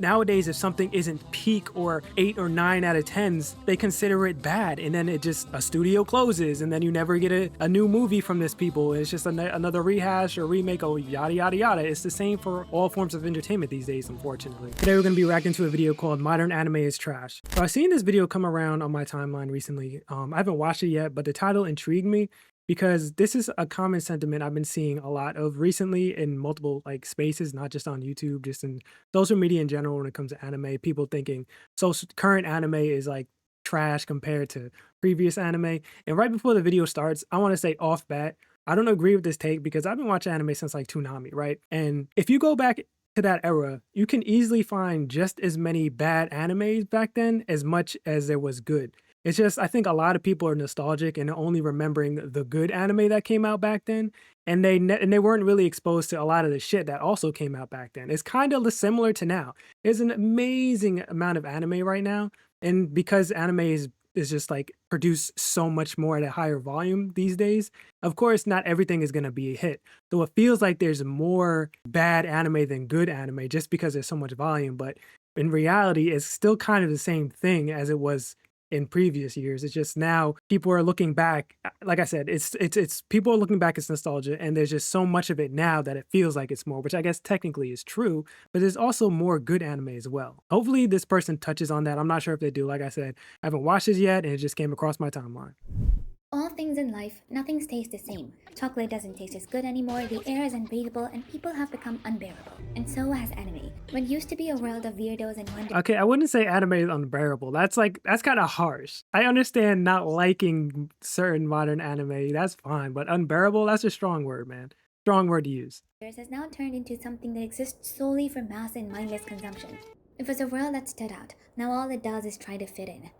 Nowadays, if something isn't peak or 8 or 9 out of 10s, they consider it bad. And then it just, a studio closes and then you never get a new movie from this people. It's just another rehash or remake or yada, yada, yada. It's the same for all forms of entertainment these days, unfortunately. Today, we're going to be reacting to a video called Modern Anime is Trash. So I've seen this video come around on my timeline recently. I haven't watched it yet, but the title intrigued me because this is a common sentiment I've been seeing a lot of recently in multiple like spaces, not just on YouTube, just in social media in general when it comes to anime. People thinking current anime is like trash compared to previous anime. And right before the video starts, I want to say off bat, I don't agree with this take because I've been watching anime since like Toonami, right? And if you go back to that era, you can easily find just as many bad animes back then as much as there was good. It's just I think a lot of people are nostalgic and only remembering the good anime that came out back then, and they weren't really exposed to a lot of the shit that also came out back then. It's kind of similar to now. There's an amazing amount of anime right now, and because anime is just like produced so much more at a higher volume these days. Of course, not everything is gonna be a hit. So it feels like there's more bad anime than good anime just because there's so much volume. But in reality, it's still kind of the same thing as it was in previous years. It's just now people are looking back. Like I said, it's people are looking back as nostalgia, and there's just so much of it now that it feels like it's more, which I guess technically is true. But there's also more good anime as well. Hopefully, this person touches on that. I'm not sure if they do. Like I said, I haven't watched this yet, and it just came across my timeline. All things in life, nothing stays the same. Chocolate doesn't taste as good anymore, the air is unbreathable, and people have become unbearable. And so has anime. What used to be a world of weirdos and wonder. Okay, I wouldn't say anime is unbearable. That's kind of harsh. I understand not liking certain modern anime. That's fine, but unbearable, that's a strong word, man. Strong word to use. Has now turned into something that exists solely for mass and mindless consumption. It was a world that stood out. Now all it does is try to fit in.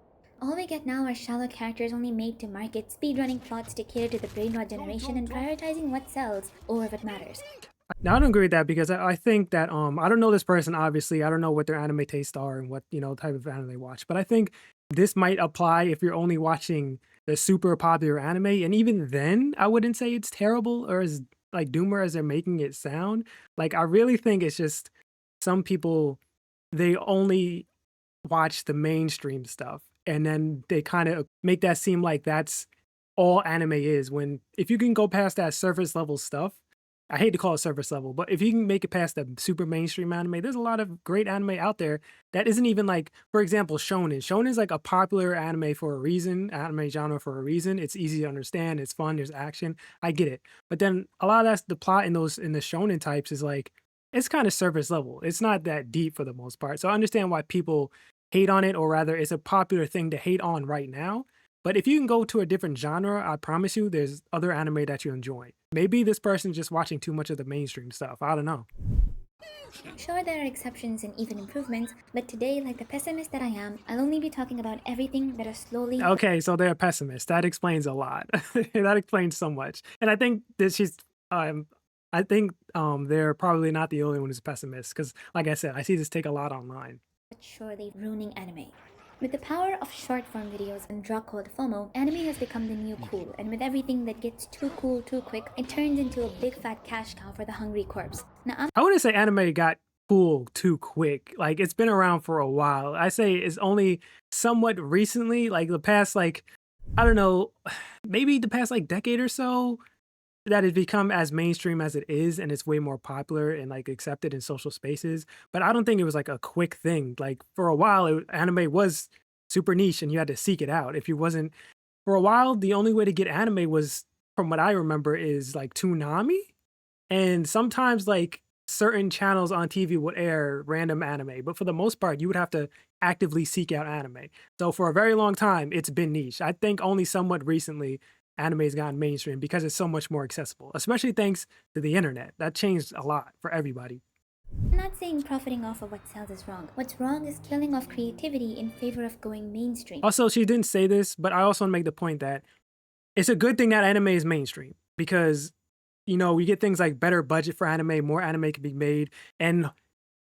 All we get now are shallow characters only made to market, speedrunning plots to cater to the brain rot generation, and prioritizing what sells over what matters. Now, I don't agree with that because I think that I don't know this person obviously. I don't know what their anime tastes are and what type of anime they watch. But I think this might apply if you're only watching the super popular anime, and even then, I wouldn't say it's terrible or as like doomer as they're making it sound. Like I really think it's just some people they only watch the mainstream stuff, and then they kind of make that seem like that's all anime is. When if you can go past that surface level stuff, I hate to call it surface level, but if you can make it past the super mainstream anime, there's a lot of great anime out there that isn't even like, for example, shonen. Shonen is like a popular anime for a reason, anime genre for a reason. It's easy to understand, it's fun, there's action. I get it. But then a lot of that's the plot in the shonen types is like it's kind of surface level. It's not that deep for the most part. So I understand why people hate on it, or rather it's a popular thing to hate on right now. But if you can go to a different genre, I promise you there's other anime that you enjoy. Maybe this person's just watching too much of the mainstream stuff. I don't know. Sure, there are exceptions and even improvements, but today, like the pessimist that I am, I'll only be talking about everything that is slowly. Okay, so they're a pessimist. That explains a lot. That explains so much. And I think that um they're probably not the only one who's a pessimist because like I said, I see this take a lot online. But surely ruining anime. With the power of short form videos and drug called FOMO, anime has become the new cool, and with everything that gets too cool too quick, it turns into a big fat cash cow for the hungry corpse. Now, I'm I wouldn't say anime got cool too quick. Like it's been around for a while. I say it's only somewhat recently, like the past like I don't know, maybe the past like decade or so that it's become as mainstream as it is and it's way more popular and like accepted in social spaces. But I don't think it was like a quick thing. Like for a while, anime was super niche and you had to seek it out. If you wasn't for a while, the only way to get anime was, from what I remember, is like Toonami, and sometimes like certain channels on TV would air random anime, but for the most part, you would have to actively seek out anime. So for a very long time, it's been niche. I think only somewhat recently anime has gotten mainstream because it's so much more accessible, especially thanks to the internet. That changed a lot for everybody. not saying profiting off of what sells is wrong. What's wrong is killing off creativity in favor of going mainstream. Also, she didn't say this, but I also want to make the point that it's a good thing that anime is mainstream because we get things like better budget for anime, more anime can be made, and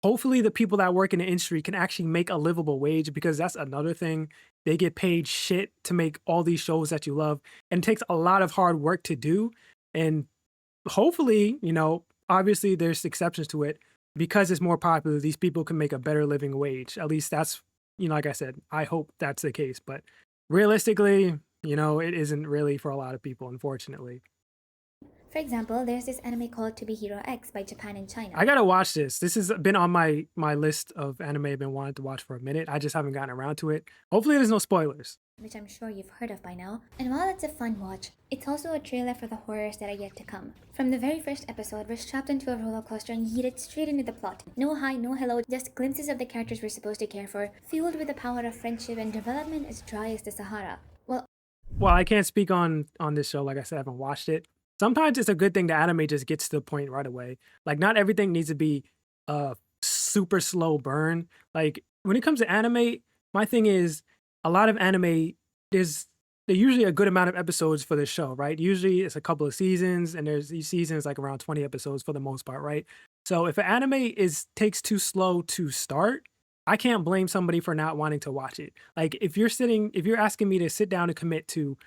hopefully the people that work in the industry can actually make a livable wage because that's another thing. They get paid shit to make all these shows that you love, and it takes a lot of hard work to do. And hopefully, obviously there's exceptions to it, because it's more popular, these people can make a better living wage. At least that's, like I said, I hope that's the case. But realistically, it isn't really for a lot of people, unfortunately. For example, there's this anime called To Be Hero X by Japan and China. I gotta watch this. This has been on my list of anime I've been wanting to watch for a minute. I just haven't gotten around to it. Hopefully, there's no spoilers. Which I'm sure you've heard of by now. And while it's a fun watch, it's also a trailer for the horrors that are yet to come. From the very first episode, we're strapped into a roller coaster and yeeted straight into the plot. No hi, no hello, just glimpses of the characters we're supposed to care for, fueled with the power of friendship and development as dry as the Sahara. Well, I can't speak on this show. Like I said, I haven't watched it. Sometimes it's a good thing the anime just gets to the point right away. Like, not everything needs to be a super slow burn. Like, when it comes to anime, my thing is a lot of anime, there's usually a good amount of episodes for the show, right? Usually it's a couple of seasons, and there's each season is like around 20 episodes for the most part, right? So if an anime takes too slow to start, I can't blame somebody for not wanting to watch it. Like, if you're asking me to sit down and commit to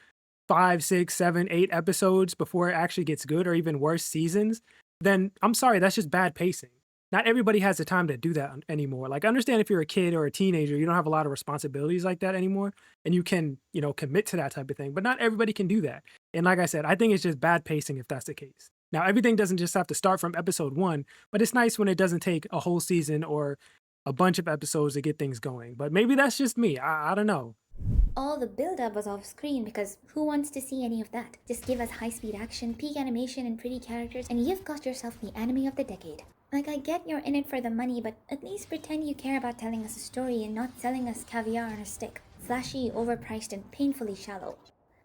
5, 6, 7, 8 episodes before it actually gets good, or even worse, seasons, then I'm sorry, that's just bad pacing. Not everybody has the time to do that anymore. Like, I understand if you're a kid or a teenager, you don't have a lot of responsibilities like that anymore, and you can, commit to that type of thing. But not everybody can do that. And like I said, I think it's just bad pacing if that's the case. Now, everything doesn't just have to start from episode 1, but it's nice when it doesn't take a whole season or a bunch of episodes to get things going. But maybe that's just me. I don't know. All the build-up was off screen because who wants to see any of that? Just give us high-speed action, peak animation, and pretty characters, and you've got yourself the anime of the decade. Like, I get you're in it for the money, but at least pretend you care about telling us a story and not selling us caviar on a stick. Flashy, overpriced, and painfully shallow.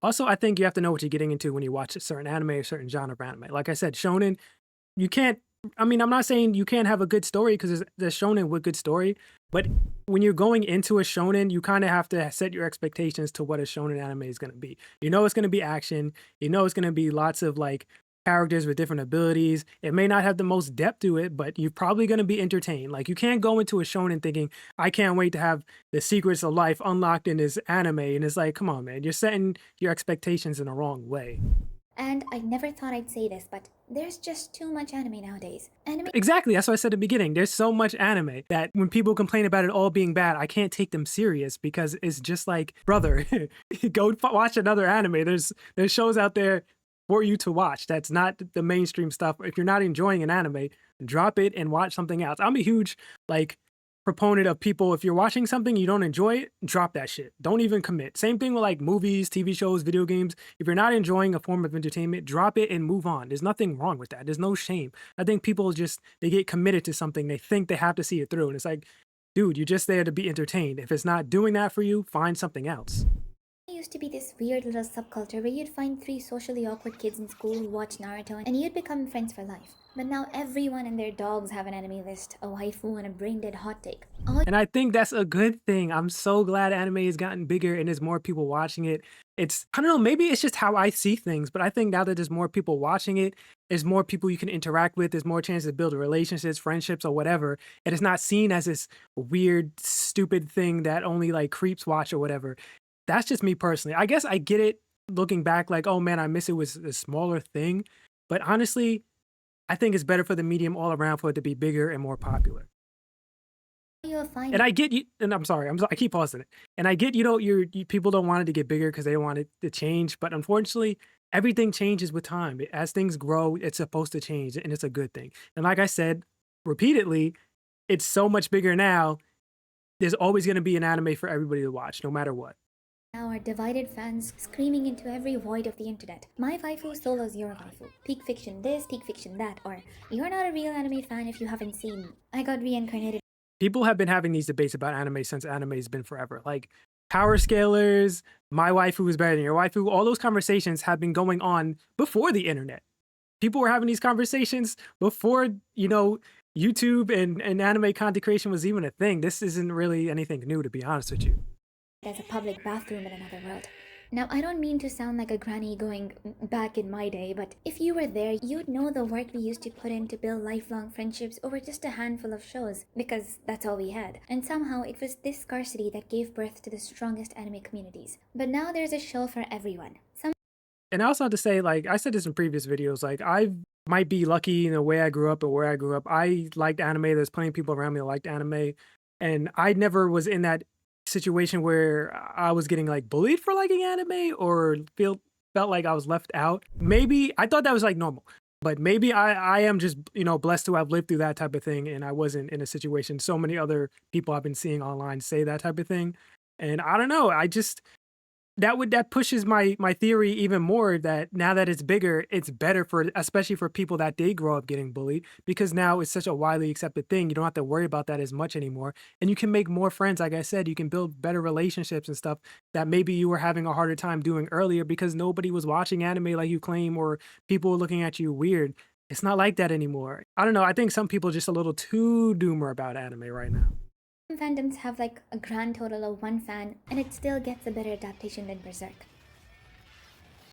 Also, I think you have to know what you're getting into when you watch a certain anime or certain genre of anime. Like I said, shonen, you can't. I'm not saying you can't have a good story, because there's shonen with good story, but when you're going into a shonen, you kind of have to set your expectations to what a shonen anime is going to be. It's going to be action. It's going to be lots of like characters with different abilities. It may not have the most depth to it, but you're probably going to be entertained. Like, you can't go into a shonen thinking, I can't wait to have the secrets of life unlocked in this anime. And it's like, come on, man, you're setting your expectations in the wrong way. And I never thought I'd say this, but there's just too much anime nowadays. Anime Exactly. That's what I said at the beginning. There's so much anime that when people complain about it all being bad, I can't take them serious, because it's just like, brother, go watch another anime. There's shows out there for you to watch. That's not the mainstream stuff. If you're not enjoying an anime, drop it and watch something else. I'm a huge proponent of people, if you're watching something you don't enjoy it, drop that shit. Don't even commit. Same thing with like movies, TV shows, video games. If you're not enjoying a form of entertainment, drop it and move on. There's nothing wrong with that. There's no shame. I think people they get committed to something. They think they have to see it through. And it's like, dude, you're just there to be entertained. If it's not doing that for you, find something else. used to be this weird little subculture where you'd find 3 socially awkward kids in school who watch Naruto and you'd become friends for life. But now everyone and their dogs have an anime list, a waifu, and a brain-dead hot take. And I think that's a good thing. I'm so glad anime has gotten bigger and there's more people watching it. I don't know, maybe it's just how I see things, but I think now that there's more people watching it, there's more people you can interact with, there's more chances to build relationships, friendships, or whatever. And it's not seen as this weird, stupid thing that only like creeps watch or whatever. That's just me personally. I guess I get it looking back, like, oh man, I miss it was a smaller thing. But honestly, I think it's better for the medium all around for it to be bigger and more popular. You'll find And I get you, and I'm sorry, I keep pausing it. And I get, you people don't want it to get bigger because they want it to change. But unfortunately, everything changes with time. As things grow, it's supposed to change, and it's a good thing. And like I said repeatedly, it's so much bigger now. There's always going to be an anime for everybody to watch, no matter what. now are divided fans screaming into every void of the internet. My waifu solos your waifu. Peak fiction this, peak fiction that, or you're not a real anime fan if you haven't seen I got reincarnated. People have been having these debates about anime since anime's been forever. Like power scalers, my waifu is better than your waifu. All those conversations have been going on before the internet. People were having these conversations before, YouTube and anime content creation was even a thing. This isn't really anything new, to be honest with you. As a public bathroom in another world. Now, I don't mean to sound like a granny going back in my day, but if you were there, you'd know the work we used to put in to build lifelong friendships over just a handful of shows, because that's all we had. And somehow, it was this scarcity that gave birth to the strongest anime communities. But now there's a show for everyone. And I also have to say, like I said this in previous videos, like I've might be lucky in the way I grew up or where I grew up. I liked anime. There's plenty of people around me that liked anime. And I never was in that situation where I was getting like bullied for liking anime or felt like I was left out. Maybe I thought that was like normal. But maybe I am just, blessed to have lived through that type of thing and I wasn't in a situation. So many other people I've been seeing online say that type of thing. And I don't know. I just that pushes my theory even more that now that it's bigger, it's better for especially for people that did grow up getting bullied because now it's such a widely accepted thing. You don't have to worry about that as much anymore. And you can make more friends. Like I said, you can build better relationships and stuff that maybe you were having a harder time doing earlier because nobody was watching anime like you claim or people were looking at you weird. It's not like that anymore. I don't know. I think some people are just a little too doomer about anime right now. Some fandoms have like a grand total of one fan, and it still gets a better adaptation than Berserk.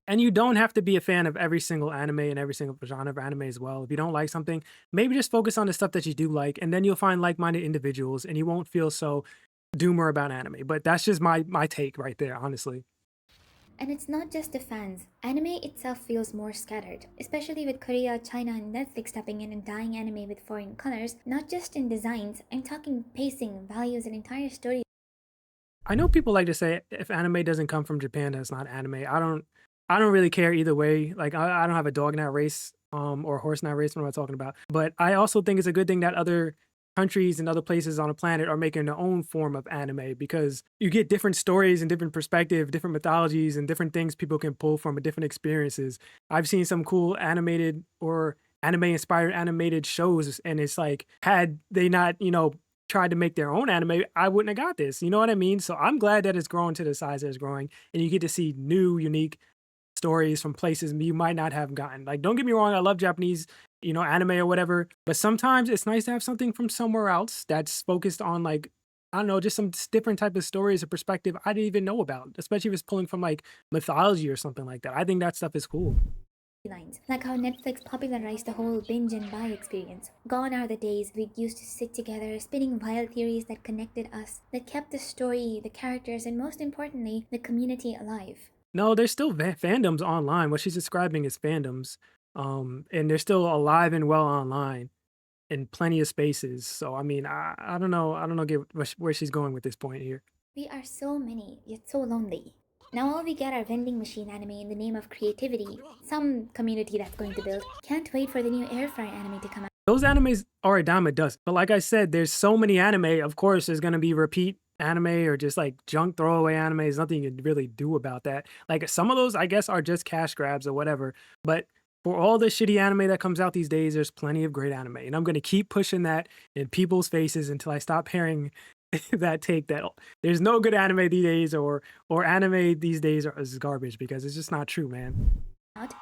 And you don't have to be a fan of every single anime and every single genre of anime as well. If you don't like something, maybe just focus on the stuff that you do like, and then you'll find like-minded individuals, and you won't feel so doomer about anime. But that's just my take right there, honestly. And it's not just the fans. Anime itself feels more scattered, especially with Korea, China, and Netflix stepping in and dyeing anime with foreign colors, not just in designs, I'm talking pacing, values, and entire story. I know people like to say if anime doesn't come from Japan, that's not anime. I don't really care either way. Like I don't have a dog in that race, or a horse in that race. What am I talking about? But I also think it's a good thing that other countries and other places on the planet are making their own form of anime because you get different stories and different perspective, different mythologies and different things people can pull from different experiences. I've seen some cool animated or anime inspired animated shows and it's like had they not, tried to make their own anime, I wouldn't have got this. You know what I mean? So I'm glad that it's growing to the size that it's growing and you get to see new, unique stories from places you might not have gotten. Like, don't get me wrong, I love Japanese, anime or whatever, but sometimes it's nice to have something from somewhere else that's focused on like, I don't know, just some different type of stories or perspective I didn't even know about, especially if it's pulling from like mythology or something like that. I think that stuff is cool. Lines, like how Netflix popularized the whole binge and buy experience. Gone are the days we used to sit together spinning wild theories that connected us, that kept the story, the characters, and most importantly, the community alive. No, there's still fandoms online. What she's describing is fandoms, and they're still alive and well online in plenty of spaces. So I mean, I don't know, get where she's going with this point here. We are so many, yet so lonely. Now all we get are vending machine anime in the name of creativity. Some community that's going to build. Can't wait for the new air fryer anime to come out. Those animes are a dime a dozen. But like I said, there's so many anime. Of course, there's gonna be repeat anime or just like junk throwaway anime. There's nothing you can really do about that. Like some of those, I guess, are just cash grabs or whatever. But for all the shitty anime that comes out these days, there's plenty of great anime. And I'm gonna keep pushing that in people's faces until I stop hearing that take that there's no good anime these days or anime these days is garbage because it's just not true, man.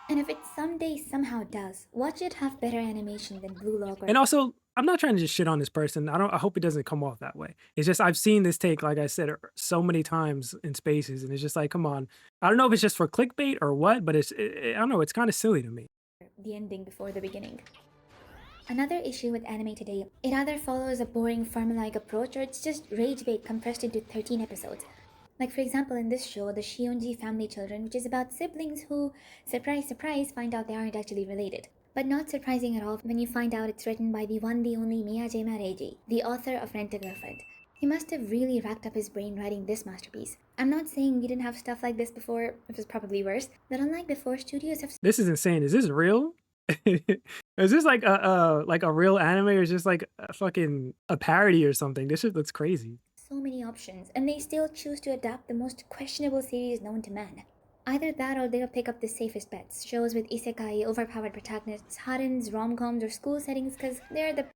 And if it someday somehow does, watch it have better animation than Blue Log or And also, I'm not trying to just shit on this person. I hope it doesn't come off that way. It's just I've seen this take, like I said, so many times in spaces, and it's just like, come on. I don't know if it's just for clickbait or what, but I don't know. It's kind of silly to me. the ending before the beginning. Another issue with anime today, it either follows a boring formulaic approach or it's just rage bait compressed into 13 episodes. Like for example in this show, the Shionji family children, which is about siblings who, surprise surprise, find out they aren't actually related. But not surprising at all when you find out it's written by the one the only Miyajima Reiji, the author of Rent a Girlfriend. He must have really racked up his brain writing this masterpiece. I'm not saying we didn't have stuff like this before, it was probably worse, but unlike before, studios have This is insane. Is this real? Is this like a real anime or is just like a parody or something? This shit looks crazy. so many options, and they still choose to adapt the most questionable series known to man. Either that or they'll pick up the safest bets, shows with isekai, overpowered protagonists, harems, rom-coms, or school settings because they're the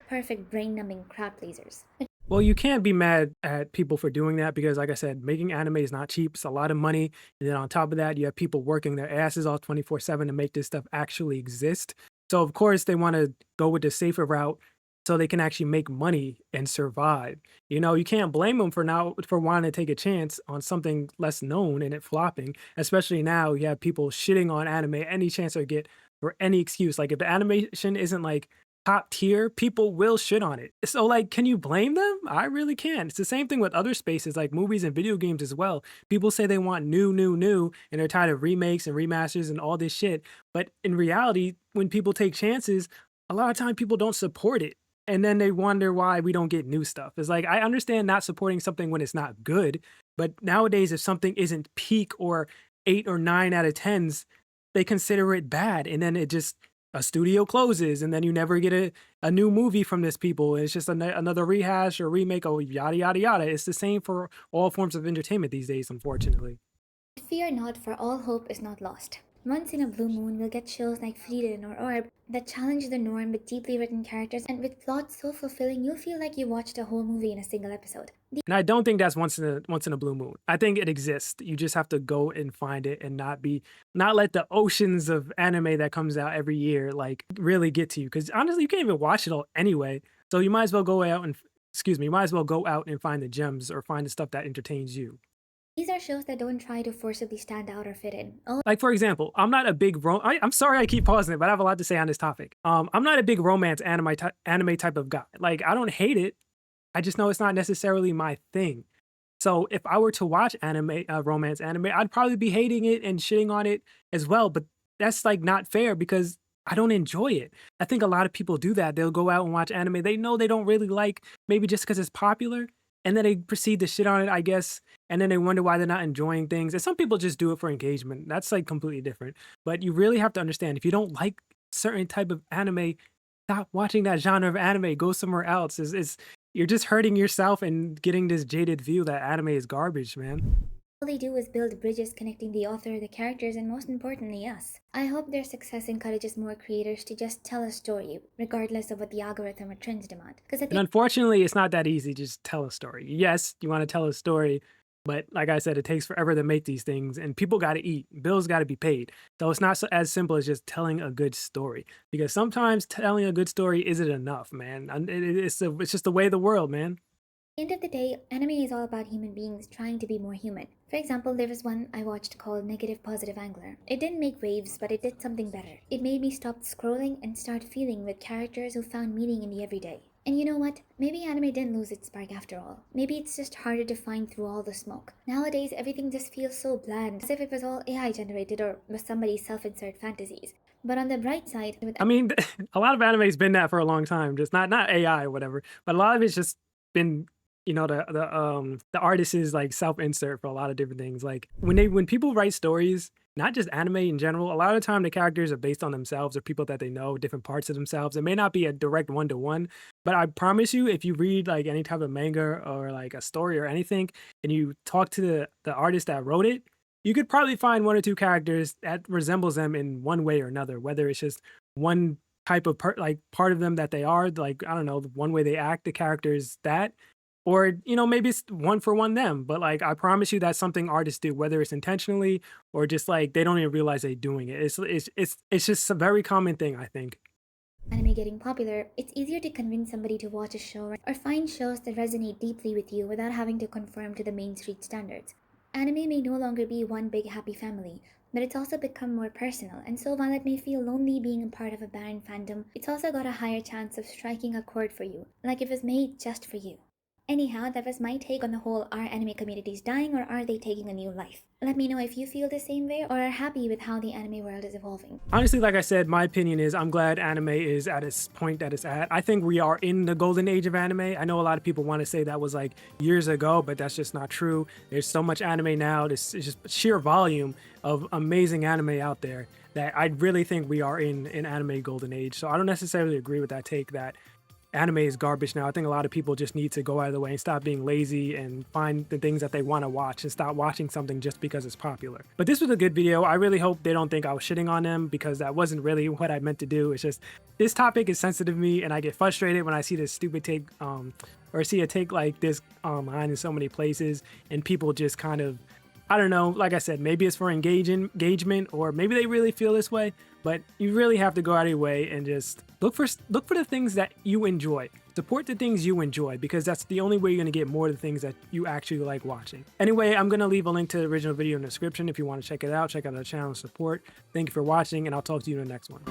perfect brain-numbing crowd pleasers. Well, you can't be mad at people for doing that because, like I said, making anime is not cheap. It's a lot of money. And then on top of that, you have people working their asses off 24/7 to make this stuff actually exist. So, of course, they want to go with the safer route so they can actually make money and survive. You can't blame them for wanting to take a chance on something less known and it flopping, especially now you have people shitting on anime any chance they get for any excuse. Like if the animation isn't like top tier, people will shit on it. So like, can you blame them? I really can. It's the same thing with other spaces like movies and video games as well. People say they want new, and they're tired of remakes and remasters and all this shit. But in reality, when people take chances, a lot of time people don't support it. And then they wonder why we don't get new stuff. It's like, I understand not supporting something when it's not good, but nowadays, if something isn't peak or 8 or 9 out of 10s, they consider it bad. And then it just, a studio closes, and then you never get a new movie from this people. It's just another rehash or remake, or yada, yada, yada. It's the same for all forms of entertainment these days, unfortunately. Fear not, for all hope is not lost. Once in a blue moon, we'll get shows like Frieren or Orb that challenge the norm with deeply written characters and with plots so fulfilling you'll feel like you watched a whole movie in a single episode. And I don't think that's once in a blue moon. I think it exists. You just have to go and find it and not let the oceans of anime that comes out every year like really get to you. Because honestly, you can't even watch it all anyway. So you might as well go out and you might as well go out and find the gems or find the stuff that entertains you. These are shows that don't try to forcibly stand out or fit in. Like, for example, I'm not a big I'm sorry I keep pausing it, but I have a lot to say on this topic. I'm not a big romance anime type of guy. Like, I don't hate it. I just know it's not necessarily my thing. So if I were to watch romance anime, I'd probably be hating it and shitting on it as well. But that's like not fair because I don't enjoy it. I think a lot of people do that. They'll go out and watch anime they know they don't really like, maybe just because it's popular. And then they proceed to shit on it, I guess. And then they wonder why they're not enjoying things. And some people just do it for engagement. That's like completely different. But you really have to understand, if you don't like certain type of anime, stop watching that genre of anime. Go somewhere else. You're just hurting yourself and getting this jaded view that anime is garbage, man. All they do is build bridges connecting the author, the characters, and most importantly, us. I hope their success encourages more creators to just tell a story, regardless of what the algorithm or trends demand. And unfortunately, it's not that easy to just tell a story. Yes, you want to tell a story, but like I said, it takes forever to make these things, and people got to eat. Bills got to be paid. So it's not as simple as just telling a good story, because sometimes telling a good story isn't enough, man. It's just the way of the world, man. At the end of the day, anime is all about human beings trying to be more human. For example, there was one I watched called Negative Positive Angler. It didn't make waves, but it did something better. It made me stop scrolling and start feeling with characters who found meaning in the everyday. And you know what? Maybe anime didn't lose its spark after all. Maybe it's just harder to find through all the smoke. Nowadays, everything just feels so bland, as if it was all AI generated or was somebody's self-insert fantasies. But on the bright side, I mean, a lot of anime's been that for a long time. Just not AI or whatever, but a lot of it's just been, you know, the artist is like self-insert for a lot of different things. Like when people write stories, not just anime in general, a lot of the time the characters are based on themselves or people that they know, different parts of themselves. It may not be a direct one-to-one, but I promise you, if you read like any type of manga or like a story or anything, and you talk to the artist that wrote it, you could probably find 1 or 2 characters that resembles them in one way or another, whether it's just one type of part of them that they are, like, I don't know, the one way they act, the character is that. Or, you know, maybe it's one for one them, but like I promise you that's something artists do, whether it's intentionally or just like they don't even realize they're doing it. It's just a very common thing, I think. Anime getting popular, it's easier to convince somebody to watch a show or find shows that resonate deeply with you without having to conform to the main street standards. Anime may no longer be one big happy family, but it's also become more personal, and so while it may feel lonely being a part of a barren fandom, it's also got a higher chance of striking a chord for you, like it was made just for you. Anyhow, that was my take on the whole, are anime communities dying or are they taking a new life? Let me know if you feel the same way or are happy with how the anime world is evolving. Honestly, like I said, my opinion is I'm glad anime is at its point that it's at. I think we are in the golden age of anime. I know a lot of people want to say that was like years ago, but that's just not true. There's so much anime now. It's just sheer volume of amazing anime out there that I really think we are in an anime golden age. So I don't necessarily agree with that take that anime is garbage now. I think a lot of people just need to go out of the way and stop being lazy and find the things that they want to watch and stop watching something just because it's popular. But this was a good video. I really hope they don't think I was shitting on them, because that wasn't really what I meant to do. It's just this topic is sensitive to me and I get frustrated when I see this stupid take or see a take like this online in so many places and people just kind of, I don't know, like I said, maybe it's for engagement or maybe they really feel this way, but you really have to go out of your way and just look for the things that you enjoy. Support the things you enjoy, because that's the only way you're going to get more of the things that you actually like watching. Anyway, I'm going to leave a link to the original video in the description if you want to check it out. Check out our channel and support. Thank you for watching, and I'll talk to you in the next one.